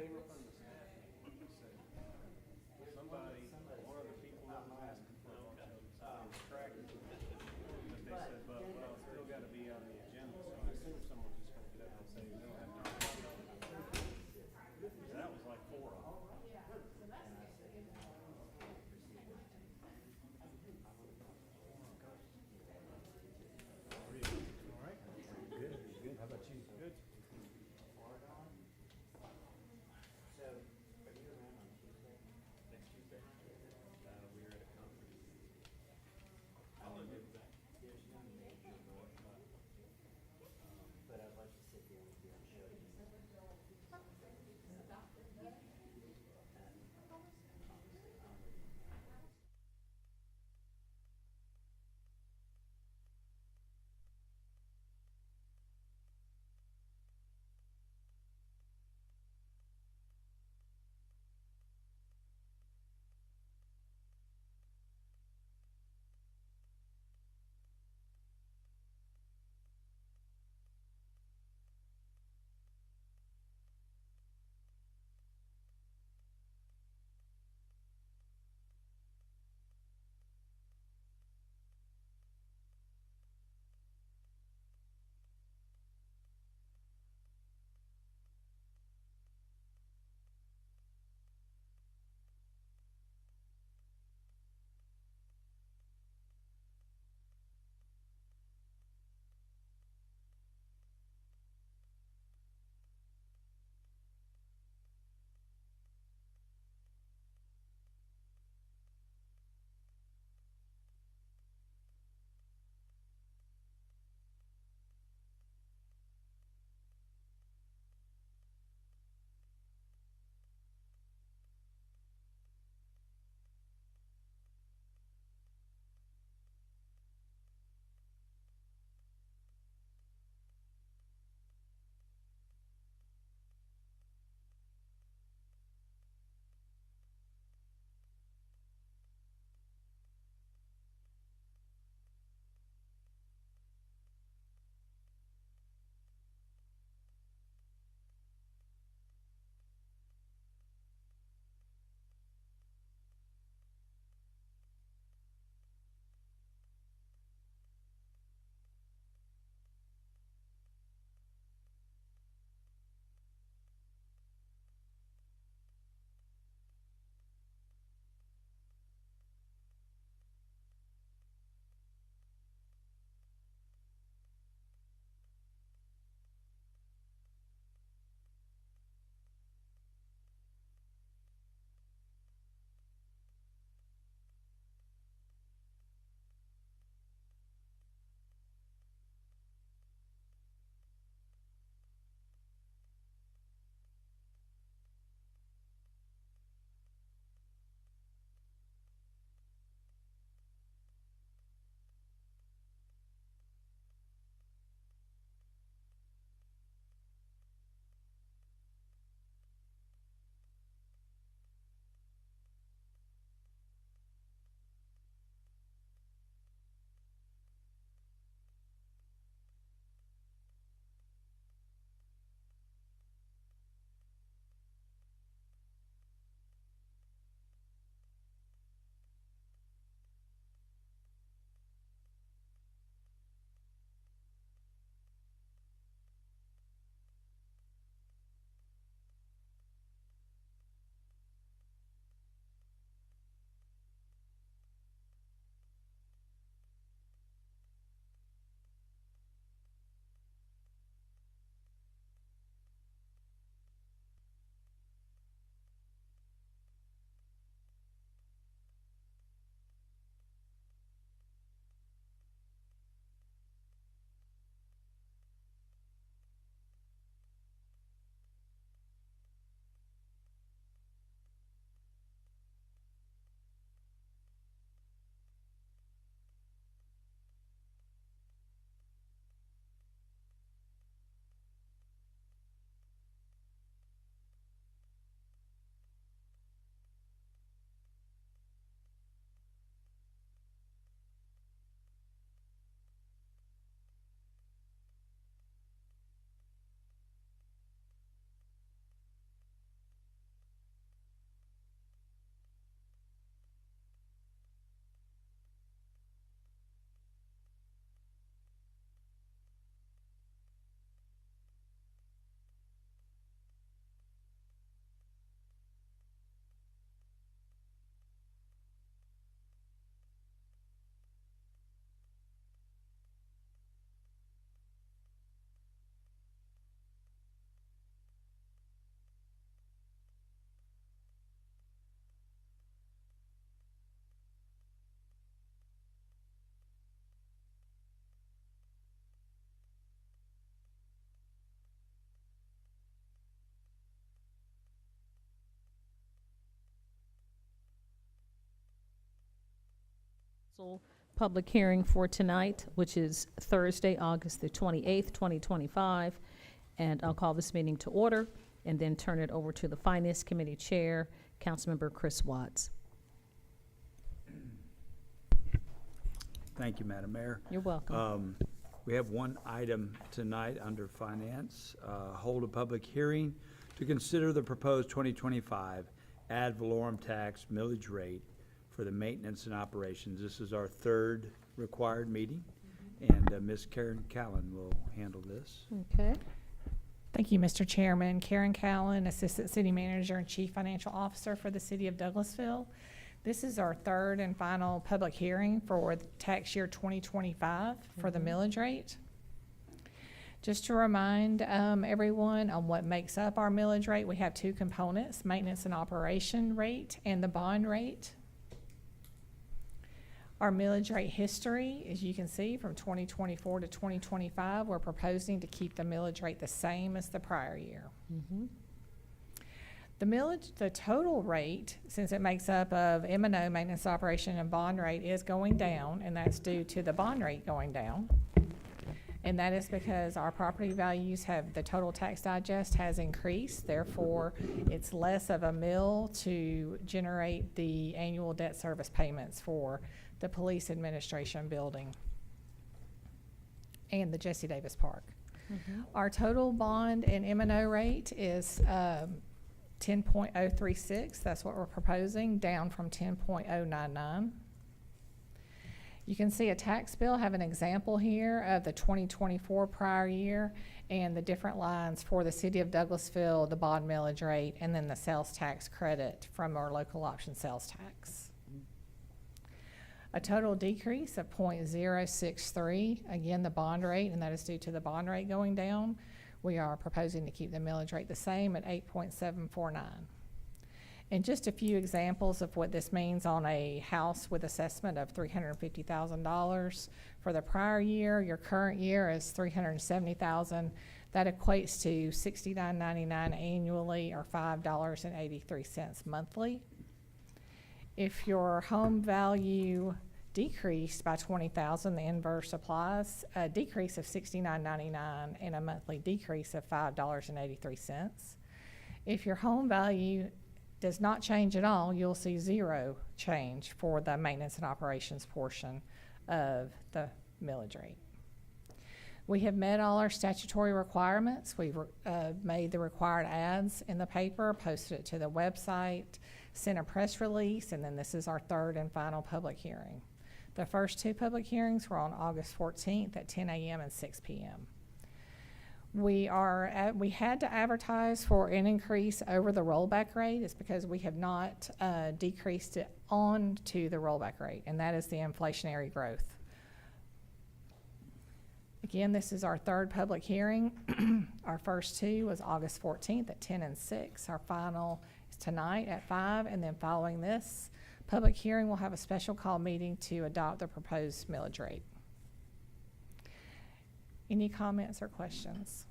came up from the staff meeting, said, somebody, one of the people that was asking for a bunch of signs tracking. But they said, but well, it's still gotta be on the agenda, so I assume someone's just gonna get up and say, we don't have to. So that was like 4 of them. All right. Good. Good. How about you? Good. So, are you around on Tuesday? Next Tuesday, we are at a conference. There's no major work, but I'd like to sit here with you and show council public hearing for tonight, which is Thursday, August the 28th, 2025. And I'll call this meeting to order and then turn it over to the Finance Committee Chair, Councilmember Chris Watts. Thank you, Madam Mayor. You're welcome. We have one item tonight under Finance. Hold a public hearing to consider the proposed 2025 ad valorem tax millage rate for the maintenance and operations. This is our third required meeting, and Ms. Karen Callan will handle this. Okay. Thank you, Mr. Chairman. Karen Callan, Assistant City Manager and Chief Financial Officer for the City of Douglasville. This is our third and final public hearing for the tax year 2025 for the millage rate. Just to remind everyone on what makes up our millage rate, we have two components, maintenance and operation rate and the bond rate. Our millage rate history, as you can see, from 2024 to 2025, we're proposing to keep the millage rate the same as the prior year. Mm-hmm. The total rate, since it makes up of M&O, maintenance, operation, and bond rate, is going down, and that's due to the bond rate going down. And that is because our property values the total tax digest has increased, therefore it's less of a mill to generate the annual debt service payments for the police administration building and the Jesse Davis Park. Mm-hmm. Our total bond and M&O rate is 10.036. That's what we're proposing, down from 10.099. You can see a tax bill, have an example here of the 2024 prior year and the different lines for the City of Douglasville, the bond millage rate, and then the sales tax credit from our local option sales tax. A total decrease of 0.063, again, the bond rate, and that is due to the bond rate going down. We are proposing to keep the millage rate the same at 8.749. And just a few examples of what this means on a house with assessment of $350,000. For the prior year, your current year is $370,000. That equates to $69.99 annually or $5.83 monthly. If your home value decreased by $20,000, the inverse applies, a decrease of $69.99 and a monthly decrease of $5.83. If your home value does not change at all, you'll see zero change for the maintenance and operations portion of the millage rate. We have met all our statutory requirements. We've made the required ads in the paper, posted it to the website, sent a press release, and then this is our third and final public hearing. The first two public hearings were on August 14th at 10 a.m. and 6 p.m. We had to advertise for an increase over the rollback rate. It's because we have not decreased it on to the rollback rate, and that is the inflationary growth. Again, this is our third public hearing. Our first two was August 14th at 10 and 6. Our final is tonight at 5, and then following this public hearing, we'll have a special call meeting to adopt the proposed millage rate. Any comments or questions?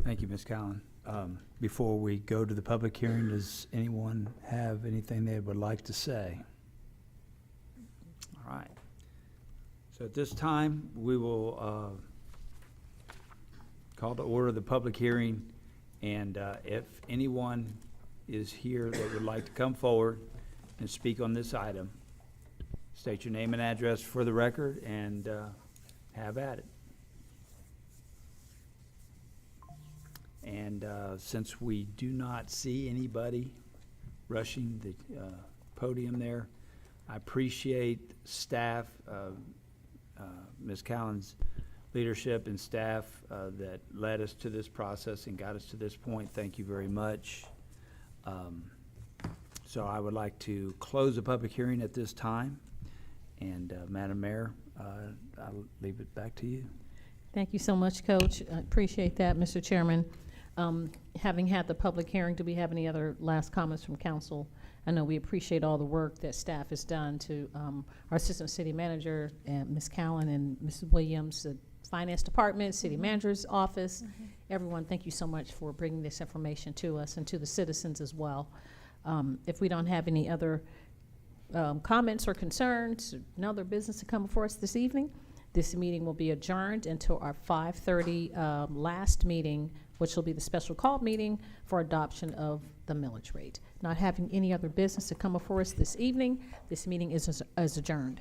Thank you, Ms. Callan. Before we go to the public hearing, does anyone have anything they would like to say? All right. So at this time, we will call to order the public hearing, and if anyone is here that would like to come forward and speak on this item, state your name and address for the record and have at it. And since we do not see anybody rushing the podium there, I appreciate staff, Ms. Callan's leadership and staff that led us to this process and got us to this point. Thank you very much. So I would like to close the public hearing at this time. And Madam Mayor, I'll leave it back to you. Thank you so much, Coach. I appreciate that, Mr. Chairman. Having had the public hearing, do we have any other last comments from council? I know we appreciate all the work that staff has done to our Assistant City Manager, and Ms. Callan and Mrs. Williams, the Finance Department, City Manager's Office. Everyone, thank you so much for bringing this information to us and to the citizens as well. If we don't have any other comments or concerns, no other business to come before us this evening, this meeting will be adjourned until our 5:30 last meeting, which will be the special call meeting for adoption of the millage rate. Not having any other business to come before us this evening, this meeting is adjourned.